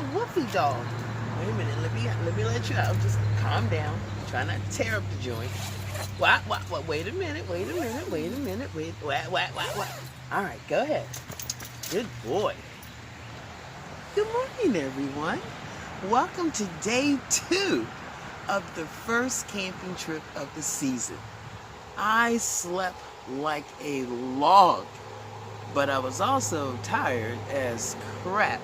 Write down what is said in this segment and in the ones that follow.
the Woofy dog. Wait a minute, let me let you out. Just calm down. Try not to tear up the joint. What? Wait a minute, wait a minute, wait a minute, wait. What? All right, go ahead. Good boy. Good morning, everyone. Welcome to day 2 of the first camping trip of the season. I slept like a log, but I was also tired as crap.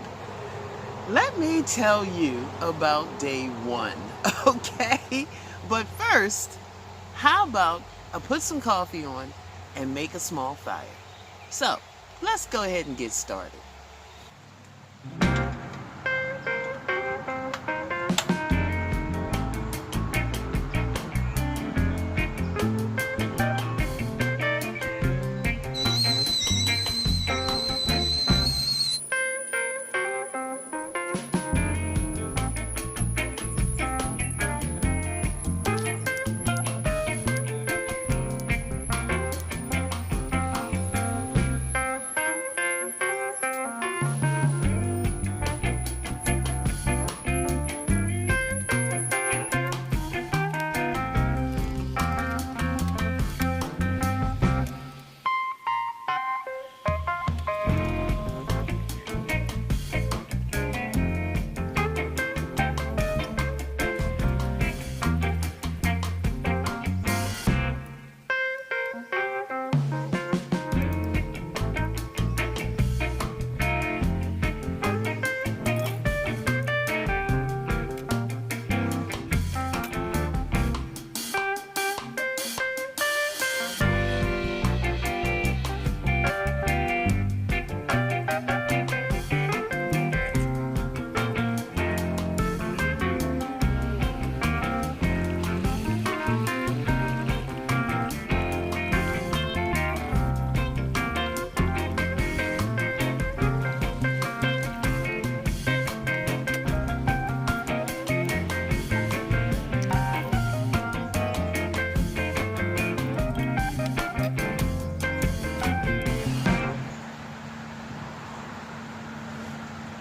Let me tell you about day 1, okay? But first, how about I put some coffee on and make a small fire? So, let's go ahead and get started.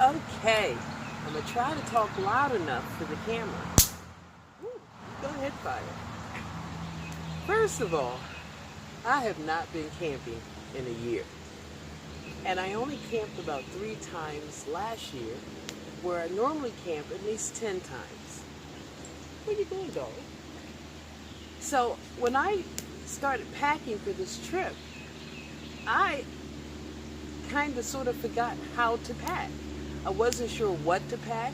Okay, I'm gonna try to talk loud enough for the camera. Ooh, go ahead, fire. First of all, I have not been camping in a year. And I only camped about 3 times last year, where I normally camp at least 10 times. Where you going, dog? So when I started packing for this trip, I kind of sort of forgot how to pack. I wasn't sure what to pack.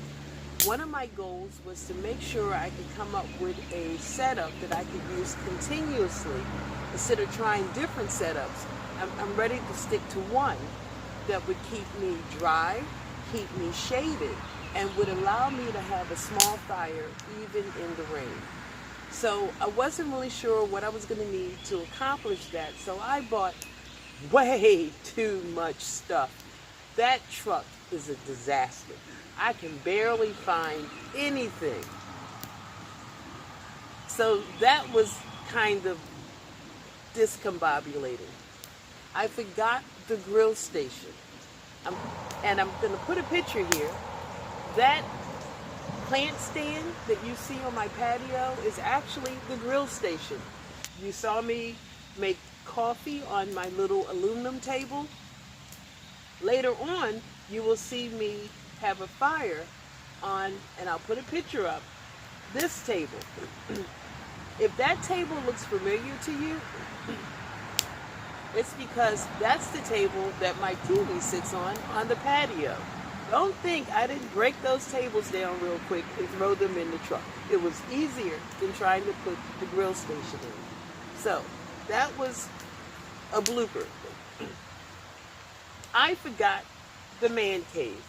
One of my goals was to make sure I could come up with a setup that I could use continuously instead of trying different setups. I'm ready to stick to one that would keep me dry, keep me shaded, and would allow me to have a small fire even in the rain. So I wasn't really sure what I was going to need to accomplish that, so I bought way too much stuff. That truck is a disaster. I can barely find anything. So that was kind of discombobulating. I forgot the grill station. And I'm going to put a picture here. That plant stand that you see on my patio is actually the grill station. You saw me make coffee on my little aluminum table. Later on, you will see me have a fire on, and I'll put a picture up, this table. If that table looks familiar to you, it's because that's the table that my TV sits on the patio. Don't think I didn't break those tables down real quick and throw them in the truck. It was easier than trying to put the grill station in. So that was a blooper. I forgot the man cave.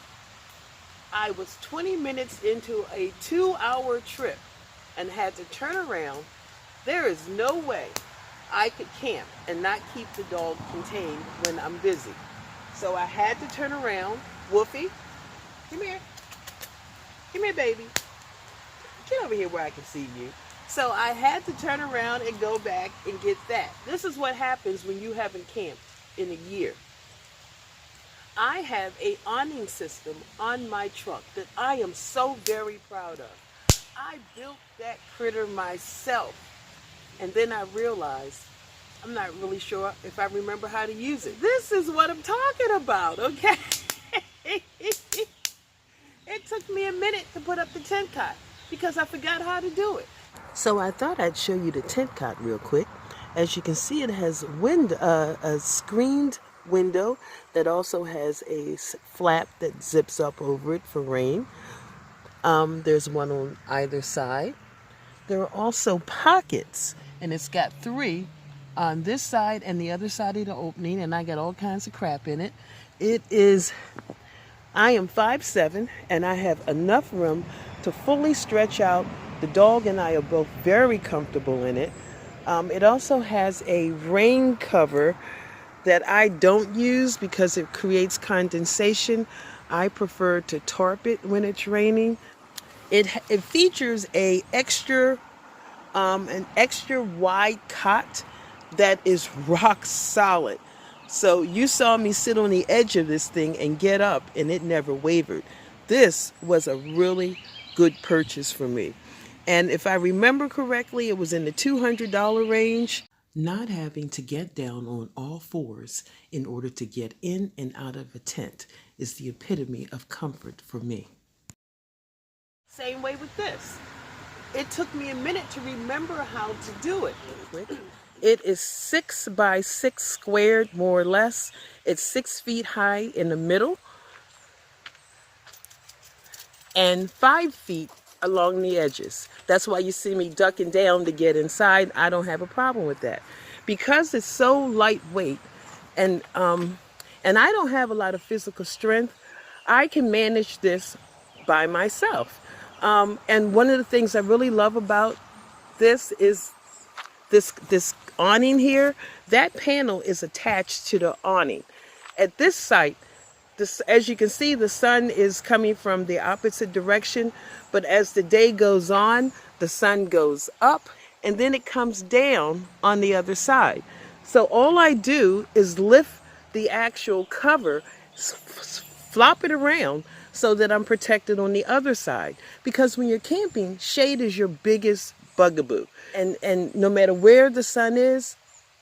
I was 20 minutes into a 2-hour trip and had to turn around. There is no way I could camp and not keep the dog contained when I'm busy. So I had to turn around. Woofy, come here. Come here, baby. Get over here where I can see you. So I had to turn around and go back and get that. This is what happens when you haven't camped in a year. I have a awning system on my truck that I am so very proud of. I built that critter myself. And then I realized I'm not really sure if I remember how to use it. This is what I'm talking about, okay? It took me a minute to put up the tent cot because I forgot how to do it. So I thought I'd show you the tent cot real quick. As you can see, it has a screened window that also has a flap that zips up over it for rain. There's one on either side. There are also pockets, and it's got 3 on this side and the other side of the opening, and I got all kinds of crap in it. I am 5'7", and I have enough room to fully stretch out. The dog and I are both very comfortable in it. It also has a rain cover that I don't use because it creates condensation. I prefer to tarp it when it's raining. It features an extra wide cot that is rock solid. So you saw me sit on the edge of this thing and get up, and it never wavered. This was a really good purchase for me. And if I remember correctly, it was in the $200 range. Not having to get down on all fours in order to get in and out of a tent is the epitome of comfort for me. Same way with this. It took me a minute to remember how to do it. It is 6 by 6 squared, more or less. It's 6 feet high in the middle and 5 feet along the edges. That's why you see me ducking down to get inside. I don't have a problem with that. Because it's so lightweight and I don't have a lot of physical strength, I can manage this by myself. And one of the things I really love about this is this awning here. That panel is attached to the awning. At this site, as you can see, the sun is coming from the opposite direction, but as the day goes on, the sun goes up and then it comes down on the other side. So all I do is lift the actual cover, flop it around so that I'm protected on the other side. Because when you're camping, shade is your biggest bugaboo. And no matter where the sun is,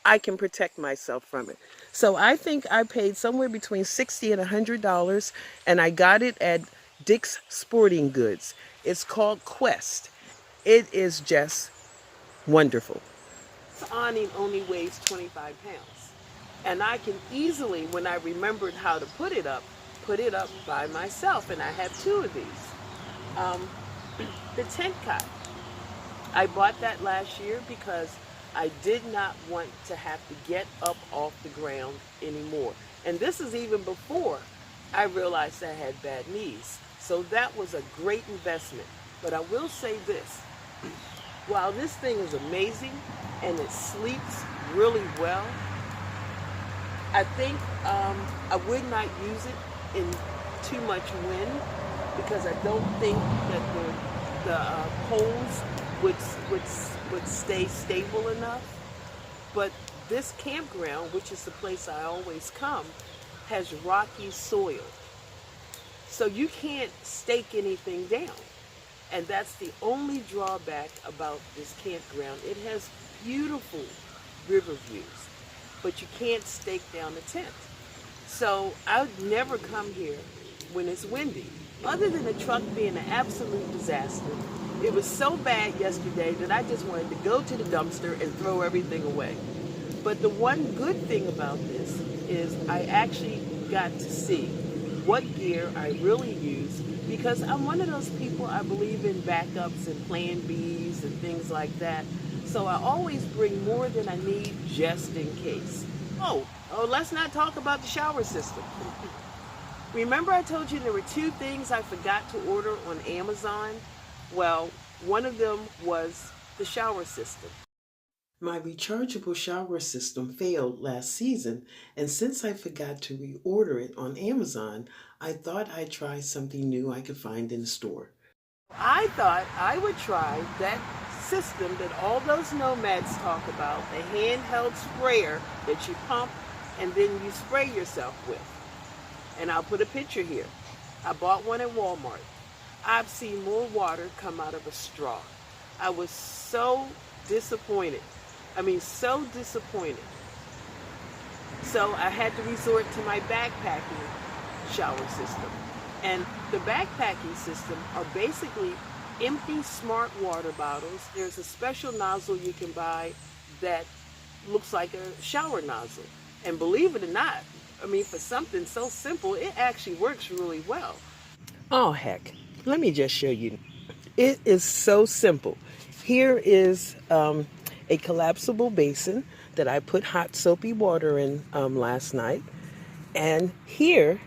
I can protect myself from it. So I think I paid somewhere between $60 and $100, and I got it at Dick's Sporting Goods. It's called Quest. It is just wonderful. This awning only weighs 25 pounds. And I can easily, when I remembered how to put it up by myself. And I have 2 of these. The tent cot. I bought that last year because I did not want to have to get up off the ground anymore. And this is even before I realized I had bad knees. So that was a great investment. But I will say this, while this thing is amazing and it sleeps really well, I think I would not use it in too much wind because I don't think that the poles would stay stable enough. But this campground, which is the place I always come, has rocky soil. So you can't stake anything down. And that's the only drawback about this campground. It has beautiful river views, but you can't stake down a tent. So I would never come here when it's windy. Other than the truck being an absolute disaster, it was so bad yesterday that I just wanted to go to the dumpster and throw everything away. But the one good thing about this is I actually got to see what gear I really use, because I'm one of those people, I believe in backups and plan Bs and things like that. So I always bring more than I need just in case. Oh, let's not talk about the shower system. Remember I told you there were 2 things I forgot to order on Amazon? Well, one of them was the shower system. My rechargeable shower system failed last season, and since I forgot to reorder it on Amazon, I thought I'd try something new I could find in the store. I thought I would try that system that all those nomads talk about, the handheld sprayer that you pump and then you spray yourself with. And I'll put a picture here. I bought one at Walmart. I've seen more water come out of a straw. I was so disappointed. I mean, so disappointed. So I had to resort to my backpacking shower system. And the backpacking system are basically empty smart water bottles. There's a special nozzle you can buy that looks like a shower nozzle. And believe it or not, I mean, for something so simple, it actually works really well. Oh, heck. Let me just show you. It is so simple. Here is a collapsible basin that I put hot soapy water in last night. And here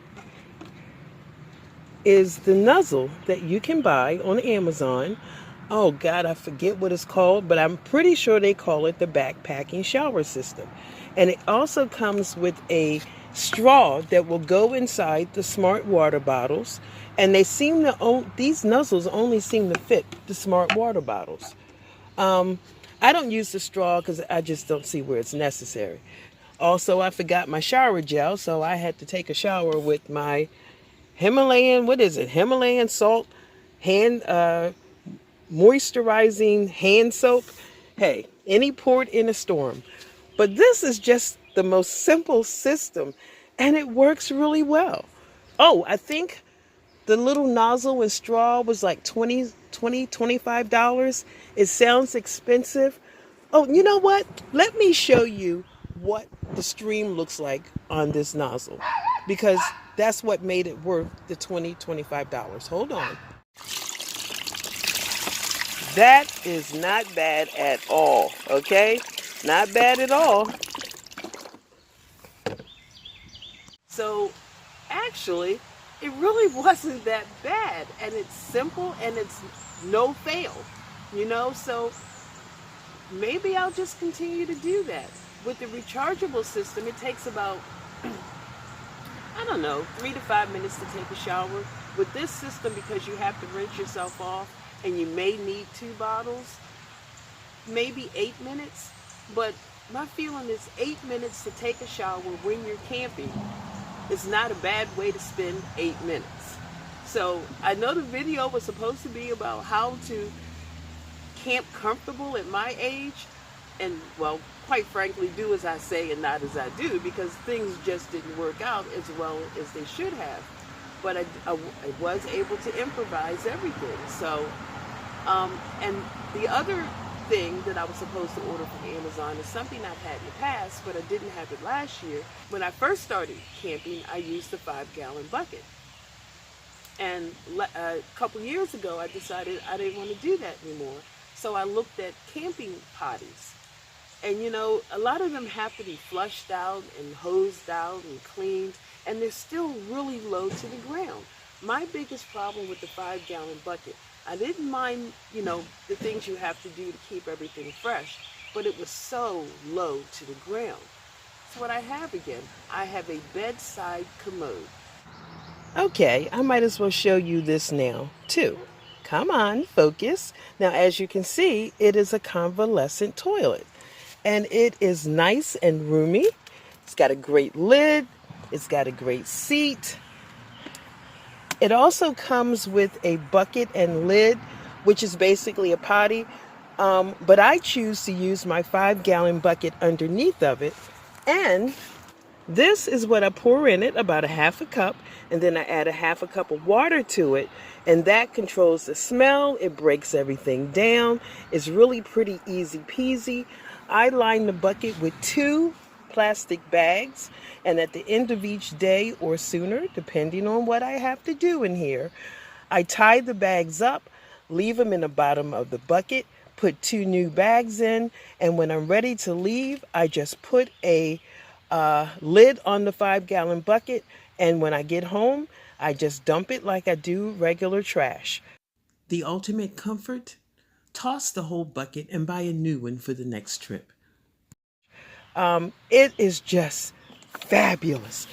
is the nozzle that you can buy on Amazon. Oh God, I forget what it's called, but I'm pretty sure they call it the backpacking shower system. And it also comes with a straw that will go inside the smart water bottles. And they seem to, these nozzles only seem to fit the smart water bottles. I don't use the straw because I just don't see where it's necessary. Also, I forgot my shower gel, so I had to take a shower with my Himalayan salt hand moisturizing hand soap. Hey, any port in a storm. But this is just the most simple system, and it works really well. Oh, I think the little nozzle and straw was like $25. It sounds expensive. Oh, you know what? Let me show you what the stream looks like on this nozzle, because that's what made it worth the $25. Hold on. That is not bad at all, okay? Not bad at all. So, actually, it really wasn't that bad, and it's simple and it's no fail, you know? So, maybe I'll just continue to do that. With the rechargeable system, it takes about, I don't know, 3 to 5 minutes to take a shower. With this system, because you have to rinse yourself off and you may need 2 bottles, maybe 8 minutes. But my feeling is 8 minutes to take a shower when you're camping is not a bad way to spend 8 minutes. So I know the video was supposed to be about how to camp comfortable at my age, and well, quite frankly, do as I say and not as I do, because things just didn't work out as well as they should have. But I was able to improvise everything. So, and the other thing that I was supposed to order from Amazon is something I've had in the past, but I didn't have it last year. When I first started camping, I used a 5-gallon bucket. And a couple years ago, I decided I didn't want to do that anymore. So I looked at camping potties. And you know, a lot of them have to be flushed out and hosed out and cleaned, and they're still really low to the ground. My biggest problem with the 5-gallon bucket, I didn't mind, you know, the things you have to do to keep everything fresh, but it was so low to the ground. So what I have again, I have a bedside commode. Okay, I might as well show you this now too. Come on, focus. Now, as you can see, it is a convalescent toilet. And it is nice and roomy. It's got a great lid. It's got a great seat. It also comes with a bucket and lid, which is basically a potty. But I choose to use my 5-gallon bucket underneath of it. And this is what I pour in it, about a half a cup. And then I add a half a cup of water to it. And that controls the smell. It breaks everything down. It's really pretty easy peasy. I line the bucket with 2 plastic bags, and at the end of each day or sooner, depending on what I have to do in here, I tie the bags up, leave them in the bottom of the bucket, put 2 new bags in, and when I'm ready to leave, I just put a lid on the 5-gallon bucket, and when I get home, I just dump it like I do regular trash. The ultimate comfort? Toss the whole bucket and buy a new one for the next trip. It is just fabulous.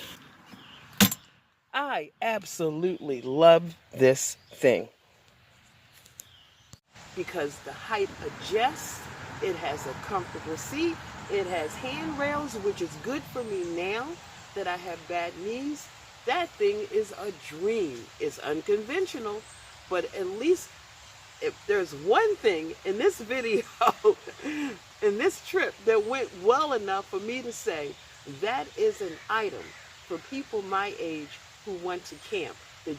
I absolutely love this thing. Because the height adjusts, it has a comfortable seat, it has handrails, which is good for me now that I have bad knees. That thing is a dream. It's unconventional, but at least if there's one thing in this video, in this trip, that went well enough for me to say that is an item for people my age who want to camp, that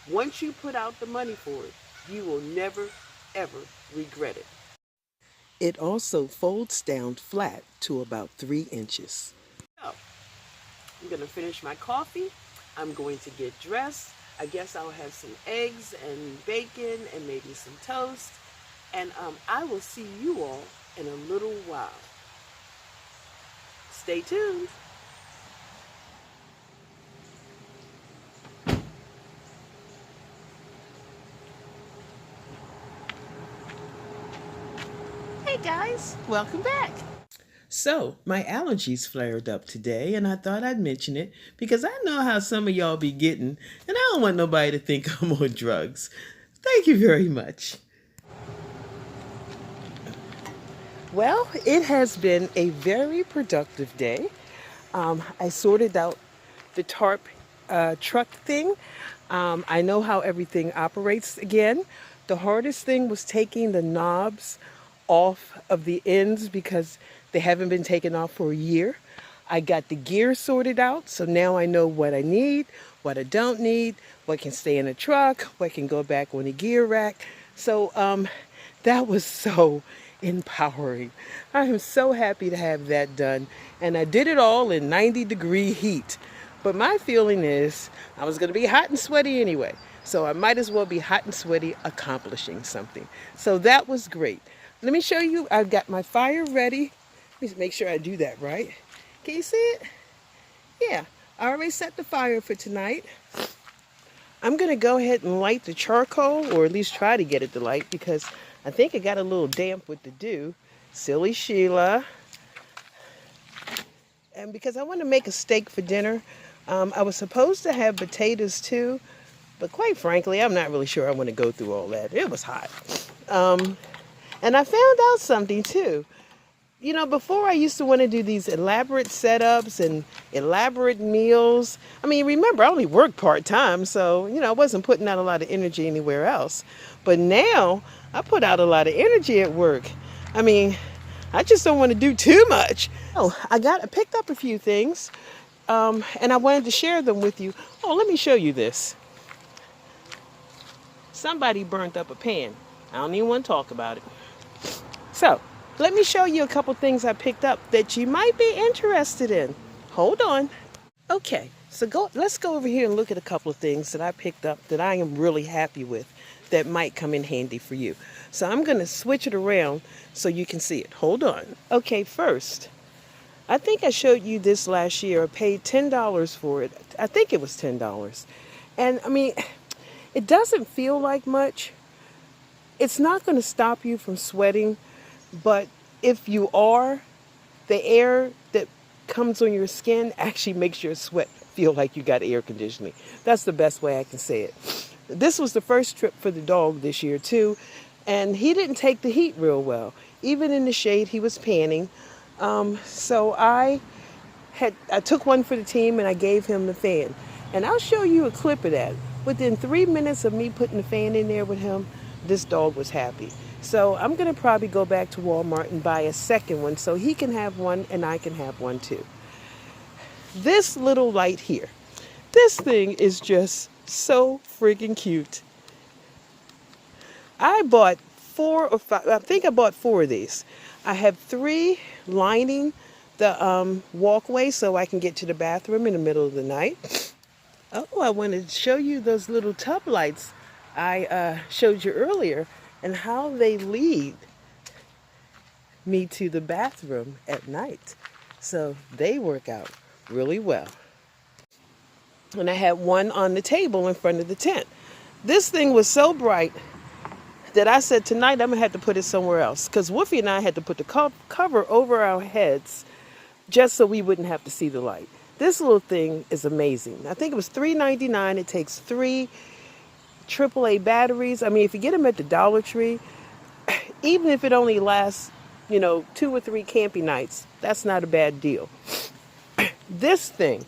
once you put out the money for it, you will never, ever regret it. It also folds down flat to about 3 inches. So, I'm going to finish my coffee. I'm going to get dressed. I guess I'll have some eggs and bacon and maybe some toast. And I will see you all in a little while. Stay tuned. Hey guys, welcome back. So, my allergies flared up today, and I thought I'd mention it because I know how some of y'all be getting, and I don't want nobody to think I'm on drugs. Thank you very much. Well, it has been a very productive day. I sorted out the tarp truck thing. I know how everything operates again. The hardest thing was taking the knobs off of the ends because they haven't been taken off for a year. I got the gear sorted out, so now I know what I need, what I don't need, what can stay in a truck, what can go back on a gear rack. So that was so empowering. I am so happy to have that done. And I did it all in 90-degree heat. But my feeling is I was going to be hot and sweaty anyway. So I might as well be hot and sweaty accomplishing something. So that was great. Let me show you. I've got my fire ready. Let me make sure I do that right. Can you see it? Yeah, I already set the fire for tonight. I'm going to go ahead and light the charcoal, or at least try to get it to light, because I think it got a little damp with the dew. Silly Sheila. And because I want to make a steak for dinner. I was supposed to have potatoes too, but quite frankly, I'm not really sure I want to go through all that. It was hot. And I found out something too. You know, before I used to want to do these elaborate setups and elaborate meals. I mean, remember, I only worked part-time, so, you know, I wasn't putting out a lot of energy anywhere else. But now, I put out a lot of energy at work. I mean, I just don't want to do too much. Oh, I picked up a few things, and I wanted to share them with you. Oh, let me show you this. Somebody burnt up a pan. I don't even want to talk about it. So, let me show you a couple things I picked up that you might be interested in. Hold on. Okay, so let's go over here and look at a couple of things that I picked up that I am really happy with that might come in handy for you. So I'm going to switch it around so you can see it. Hold on. Okay, first, I think I showed you this last year. I paid $10 for it. I think it was $10. And I mean, it doesn't feel like much. It's not going to stop you from sweating. But if you are, the air that comes on your skin actually makes your sweat feel like you got air conditioning. That's the best way I can say it. This was the first trip for the dog this year too, and he didn't take the heat real well. Even in the shade, he was panning. So I took one for the team and I gave him the fan. And I'll show you a clip of that. Within 3 minutes of me putting the fan in there with him, this dog was happy. So I'm going to probably go back to Walmart and buy a second one so he can have one and I can have one too. This little light here, this thing is just so freaking cute. I bought 4 or 5, I think I bought 4 of these. I have 3 lining the walkway so I can get to the bathroom in the middle of the night. Oh, I wanted to show you those little tub lights I showed you earlier, and how they lead me to the bathroom at night. So they work out really well. And I had one on the table in front of the tent. This thing was so bright that I said tonight I'm gonna have to put it somewhere else, because Woofy and I had to put the cover over our heads just so we wouldn't have to see the light. This little thing is amazing. I think it was $3.99. It takes 3 AAA batteries. I mean, if you get them at the Dollar Tree, even if it only lasts, 2 or 3 camping nights, that's not a bad deal. This thing,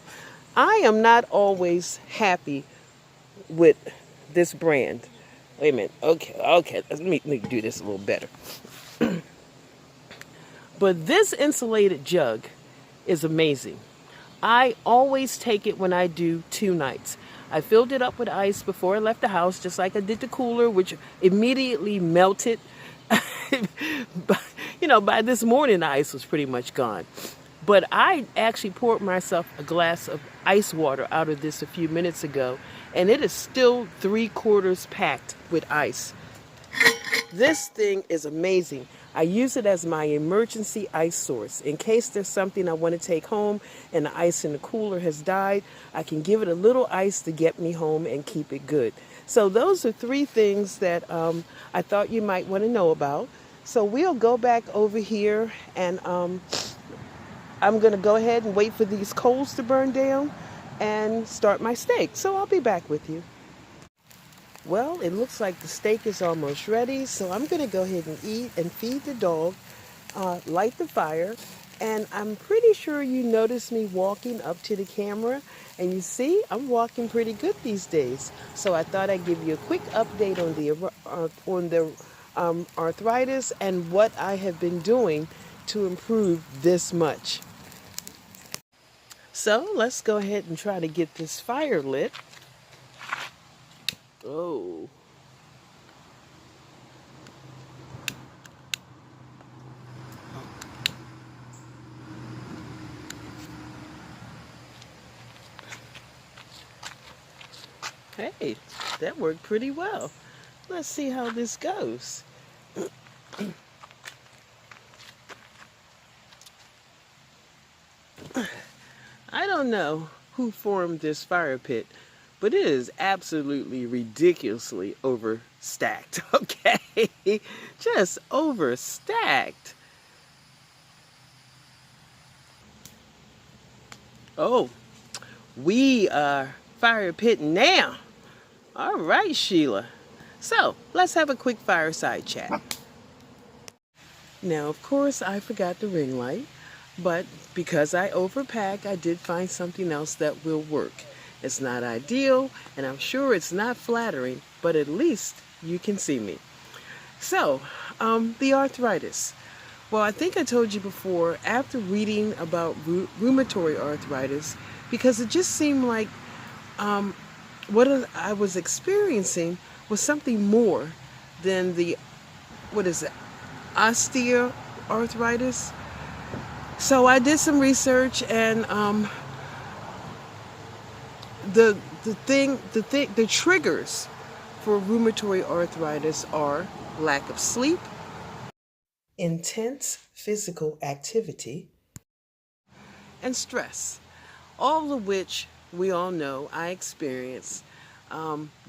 I am not always happy with this brand. Wait a minute. Okay. Let me do this a little better. But this insulated jug is amazing. I always take it when I do 2 nights. I filled it up with ice before I left the house, just like I did the cooler, which immediately melted. By this morning, the ice was pretty much gone. But I actually poured myself a glass of ice water out of this a few minutes ago, and it is still 3/4 packed with ice. This thing is amazing. I use it as my emergency ice source. In case there's something I want to take home and the ice in the cooler has died, I can give it a little ice to get me home and keep it good. So those are 3 things that I thought you might want to know about. So we'll go back over here, and I'm going to go ahead and wait for these coals to burn down and start my steak. So I'll be back with you. Well, it looks like the steak is almost ready, so I'm going to go ahead and eat and feed the dog, light the fire, and I'm pretty sure you noticed me walking up to the camera, and you see I'm walking pretty good these days. So I thought I'd give you a quick update on the arthritis and what I have been doing to improve this much. So let's go ahead and try to get this fire lit. Oh. Hey, that worked pretty well. Let's see how this goes. I don't know who formed this fire pit, but it is absolutely ridiculously overstacked, okay? Just overstacked. Oh, we are fire pitting now. All right, Sheila. So let's have a quick fireside chat. Now, of course, I forgot the ring light, but because I overpack, I did find something else that will work. It's not ideal, and I'm sure it's not flattering, but at least you can see me. So, the arthritis. Well, I think I told you before, after reading about rheumatoid arthritis, because it just seemed like what I was experiencing was something more than the, osteoarthritis. So I did some research, and the triggers for rheumatoid arthritis are lack of sleep, intense physical activity, and stress, all of which we all know I experienced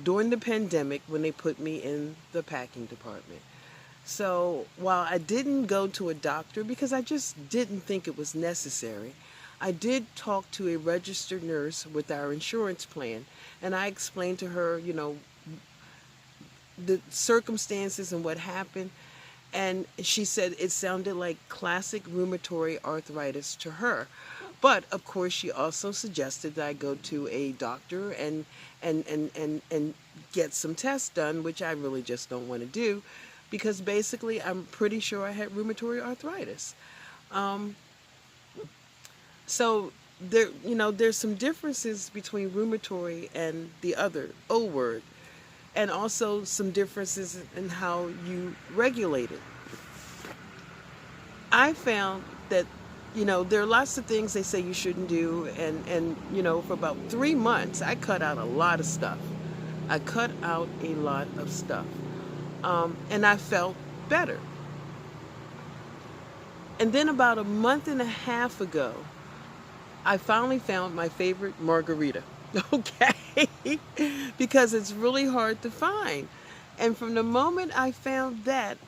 during the pandemic when they put me in the packing department. So while I didn't go to a doctor because I just didn't think it was necessary, I did talk to a registered nurse with our insurance plan, and I explained to her, the circumstances and what happened. And she said it sounded like classic rheumatoid arthritis to her. But of course, she also suggested that I go to a doctor and get some tests done, which I really just don't want to do, because basically I'm pretty sure I had rheumatoid arthritis. So there's some differences between rheumatoid and the other O word, and also some differences in how you regulate it. I found that, there are lots of things they say you shouldn't do, and for about 3 months, I cut out a lot of stuff. I cut out a lot of stuff, and I felt better. And then about a month and a half ago, I finally found my favorite margarita, okay? Because it's really hard to find. And from the moment I found that,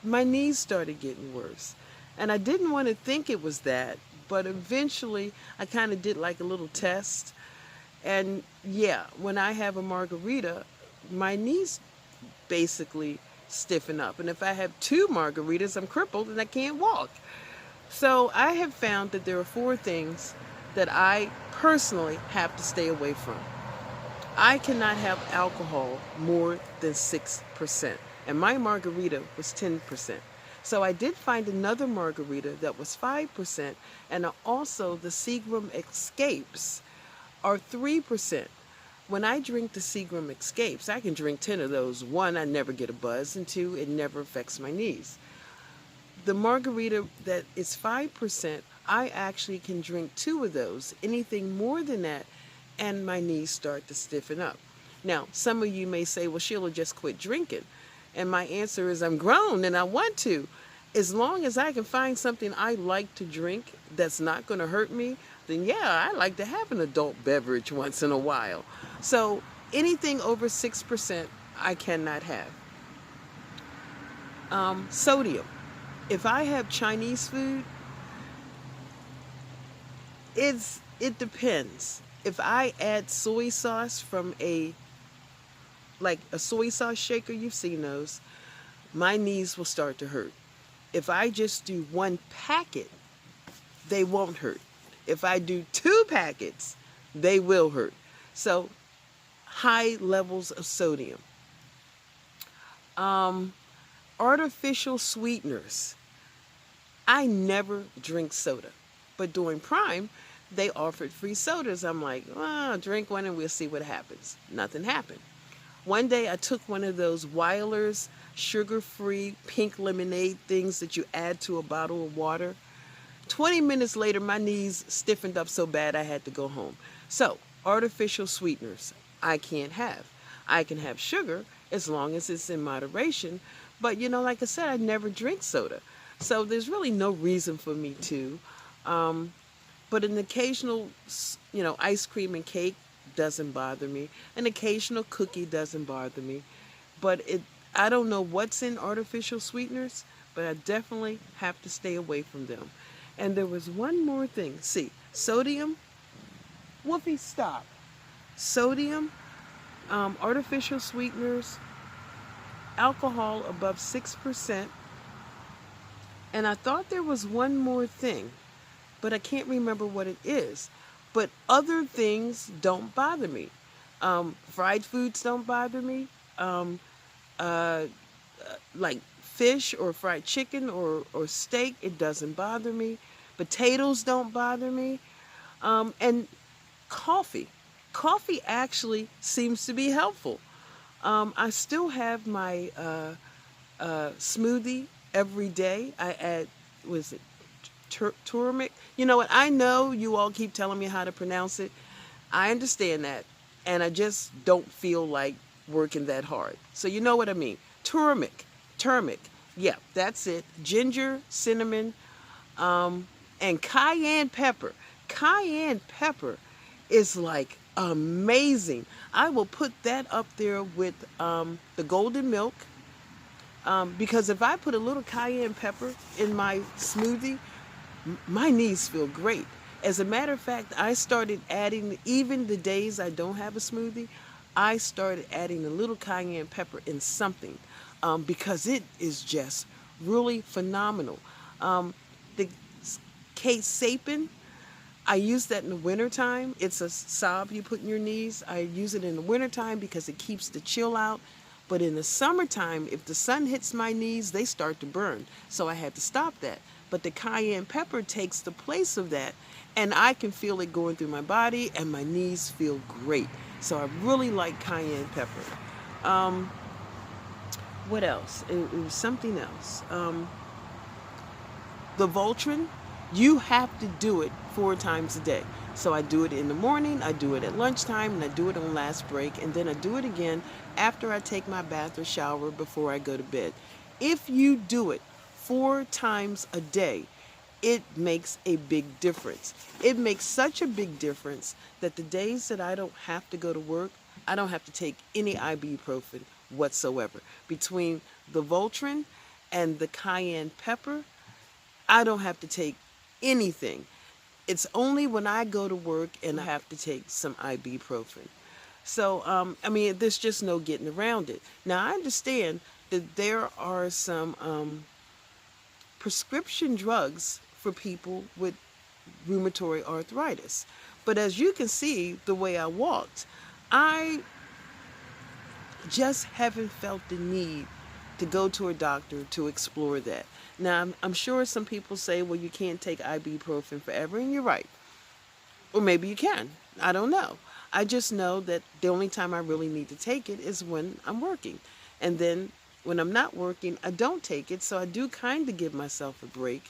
my knees started getting worse. And I didn't want to think it was that, but eventually I kind of did like a little test. And yeah, when I have a margarita, my knees basically stiffen up. And if I have 2 margaritas, I'm crippled and I can't walk. So I have found that there are 4 things that I personally have to stay away from. I cannot have alcohol more than 6%. And my margarita was 10%. So I did find another margarita that was 5%, and also the Seagram Escapes are 3%. When I drink the Seagram Escapes, I can drink 10 of those. One, I never get a buzz, and two, it never affects my knees. The margarita that is 5%, I actually can drink 2 of those. Anything more than that, and my knees start to stiffen up. Now, some of you may say, well, Sheila, just quit drinking. And my answer is, I'm grown and I want to. As long as I can find something I like to drink that's not going to hurt me, then yeah, I like to have an adult beverage once in a while. So anything over 6%, I cannot have. Sodium. If I have Chinese food, it depends. If I add soy sauce from like a soy sauce shaker, you've seen those, my knees will start to hurt. If I just do 1 packet, they won't hurt. If I do 2 packets, they will hurt. So high levels of sodium. Artificial sweeteners. I never drink soda, but during Prime, they offered free sodas. I'm like, oh, drink one and we'll see what happens. Nothing happened. One day I took one of those Weiler's sugar-free pink lemonade things that you add to a bottle of water. 20 minutes later, my knees stiffened up so bad I had to go home. So, artificial sweeteners, I can't have. I can have sugar as long as it's in moderation. But, like I said, I never drink soda. So there's really no reason for me to. But an occasional, ice cream and cake doesn't bother me. An occasional cookie doesn't bother me. But I don't know what's in artificial sweeteners, but I definitely have to stay away from them. And there was one more thing. See, sodium. Woofy, stop. Sodium, artificial sweeteners, alcohol above 6%. And I thought there was one more thing, but I can't remember what it is. But other things don't bother me. Fried foods don't bother me. Like fish or fried chicken or steak, it doesn't bother me. Potatoes don't bother me. And coffee. Coffee actually seems to be helpful. I still have my smoothie every day. I add, turmeric? You know what? I know you all keep telling me how to pronounce it. I understand that. And I just don't feel like working that hard. So you know what I mean. Turmeric. Yeah, that's it. Ginger, cinnamon, and cayenne pepper. Cayenne pepper is like amazing. I will put that up there with the golden milk. Because if I put a little cayenne pepper in my smoothie, my knees feel great. As a matter of fact, I started adding, even the days I don't have a smoothie, I started adding a little cayenne pepper in something because it is just really phenomenal. The Kate Sapin, I use that in the wintertime. It's a salve you put in your knees. I use it in the wintertime because it keeps the chill out. But in the summertime, if the sun hits my knees, they start to burn. So I had to stop that. But the cayenne pepper takes the place of that, and I can feel it going through my body, and my knees feel great. So I really like cayenne pepper. What else? It was something else. The Voltaren, you have to do it 4 times a day. So I do it in the morning, I do it at lunchtime, and I do it on last break, and then I do it again after I take my bath or shower before I go to bed. If you do it 4 times a day, it makes a big difference. It makes such a big difference that the days that I don't have to go to work, I don't have to take any ibuprofen whatsoever. Between the Voltaren and the cayenne pepper, I don't have to take anything. It's only when I go to work and I have to take some ibuprofen. So, there's just no getting around it. Now, I understand that there are some prescription drugs for people with rheumatoid arthritis. But as you can see, the way I walked, I just haven't felt the need to go to a doctor to explore that. Now, I'm sure some people say, well, you can't take ibuprofen forever, and you're right. Or maybe you can. I don't know. I just know that the only time I really need to take it is when I'm working. And then when I'm not working, I don't take it. So I do kind of give myself a break.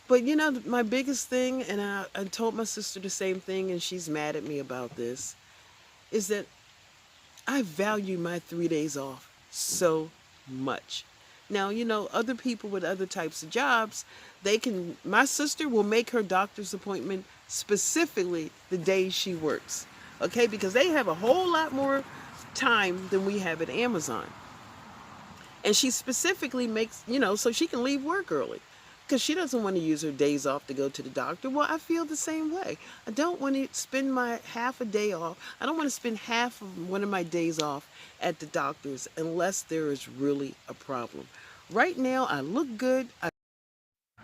But you know, my biggest thing, and I told my sister the same thing, and she's mad at me about this, is that I value my 3 days off so much. Now, you know, other people with other types of jobs, my sister will make her doctor's appointment specifically the days she works. Okay, because they have a whole lot more time than we have at Amazon. And she specifically makes, you know, so she can leave work early because she doesn't want to use her days off to go to the doctor. Well, I feel the same way. I don't want to spend my half a day off. I don't want to spend half of one of my days off at the doctor's unless there is really a problem. Right now, I look good.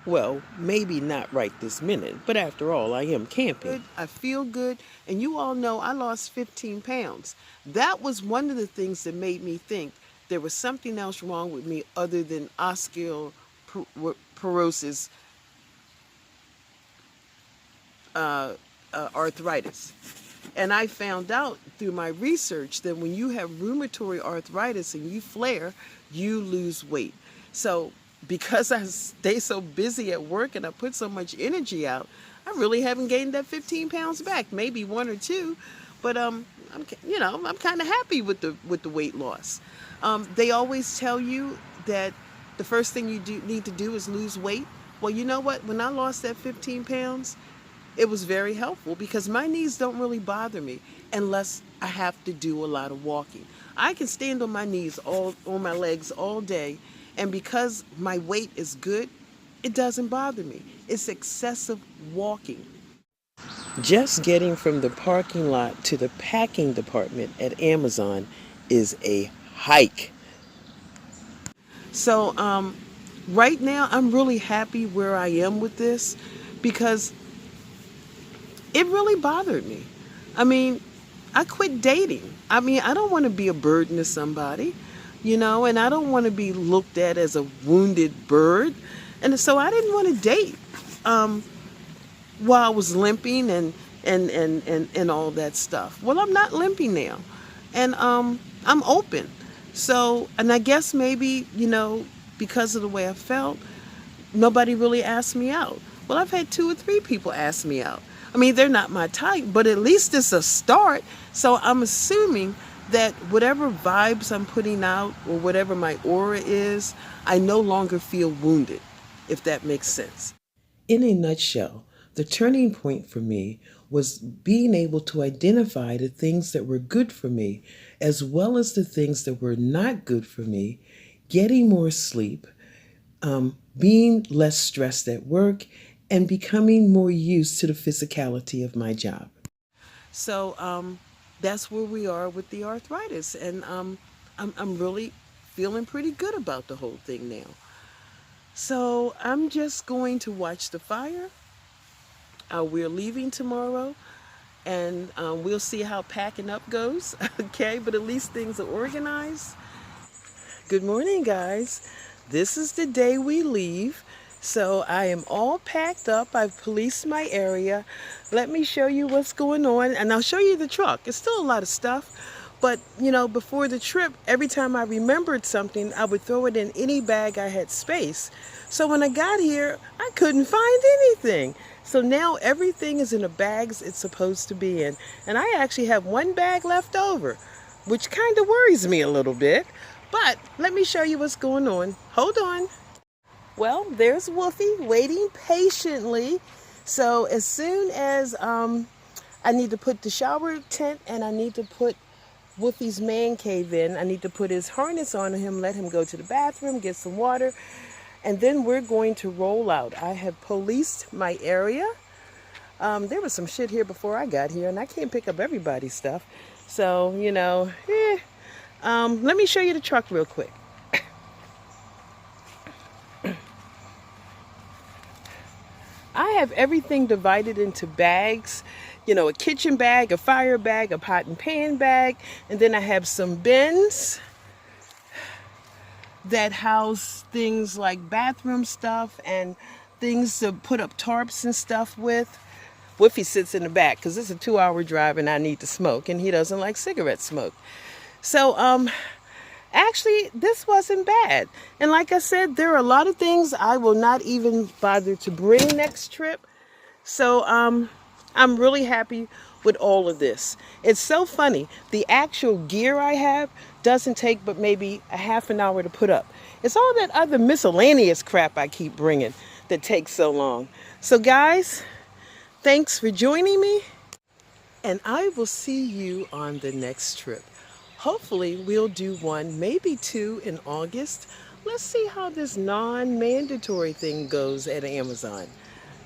Well, maybe not right this minute, but after all, I am camping. I feel good, and you all know I lost 15 pounds. That was one of the things that made me think there was something else wrong with me other than osteoporosis, arthritis. And I found out through my research that when you have rheumatoid arthritis and you flare, you lose weight. So because I stay so busy at work and I put so much energy out, I really haven't gained that 15 pounds back, maybe 1 or 2. But I'm kind of happy with the weight loss. They always tell you that the first thing you need to do is lose weight. Well, you know what? When I lost that 15 pounds, it was very helpful because my knees don't really bother me unless I have to do a lot of walking. I can stand on my knees, on my legs all day, and because my weight is good, it doesn't bother me. It's excessive walking. Just getting from the parking lot to the packing department at Amazon is a hike. So right now, I'm really happy where I am with this because it really bothered me. I mean, I quit dating. I mean, I don't want to be a burden to somebody, you know, and I don't want to be looked at as a wounded bird. And so I didn't want to date while I was limping and all that stuff. Well, I'm not limping now. And I'm open. So, and I guess maybe, you know, because of the way I felt, nobody really asked me out. Well, I've had 2 or 3 people ask me out. I mean, they're not my type, but at least it's a start. So I'm assuming that whatever vibes I'm putting out or whatever my aura is, I no longer feel wounded, if that makes sense. In a nutshell, the turning point for me was being able to identify the things that were good for me as well as the things that were not good for me, getting more sleep, being less stressed at work, and becoming more used to the physicality of my job. So that's where we are with the arthritis, and I'm really feeling pretty good about the whole thing now. So I'm just going to watch the fire. We're leaving tomorrow, and we'll see how packing up goes, okay? But at least things are organized. Good morning, guys. This is the day we leave. So I am all packed up. I've policed my area. Let me show you what's going on, and I'll show you the truck. It's still a lot of stuff, but you know, before the trip, every time I remembered something, I would throw it in any bag I had space. So when I got here, I couldn't find anything. So now everything is in the bags it's supposed to be in. And I actually have 1 bag left over, which kind of worries me a little bit. But let me show you what's going on. Hold on. Well, there's Wolfie waiting patiently. So as soon as I need to put the shower tent and I need to put Wolfie's man cave in, I need to put his harness on him, let him go to the bathroom, get some water, and then we're going to roll out. I have policed my area. There was some shit here before I got here, and I can't pick up everybody's stuff. So, you know, let me show you the truck real quick. I have everything divided into bags. You know, a kitchen bag, a fire bag, a pot and pan bag, and then I have some bins that house things like bathroom stuff and things to put up tarps and stuff with. Woofy sits in the back because it's a 2-hour drive and I need to smoke, and he doesn't like cigarette smoke. So actually this wasn't bad. And like I said, there are a lot of things I will not even bother to bring next trip. So I'm really happy with all of this. It's so funny. The actual gear I have doesn't take but maybe a half an hour to put up. It's all that other miscellaneous crap I keep bringing that takes so long. So guys, thanks for joining me, and I will see you on the next trip. Hopefully we'll do one, maybe 2 in August. Let's see how this non-mandatory thing goes at Amazon.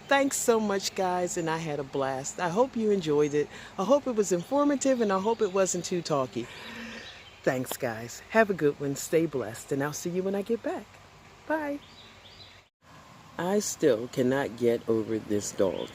Thanks so much, guys, and I had a blast. I hope you enjoyed it. I hope it was informative, and I hope it wasn't too talky. Thanks, guys. Have a good one. Stay blessed, and I'll see you when I get back. Bye. I still cannot get over this dog.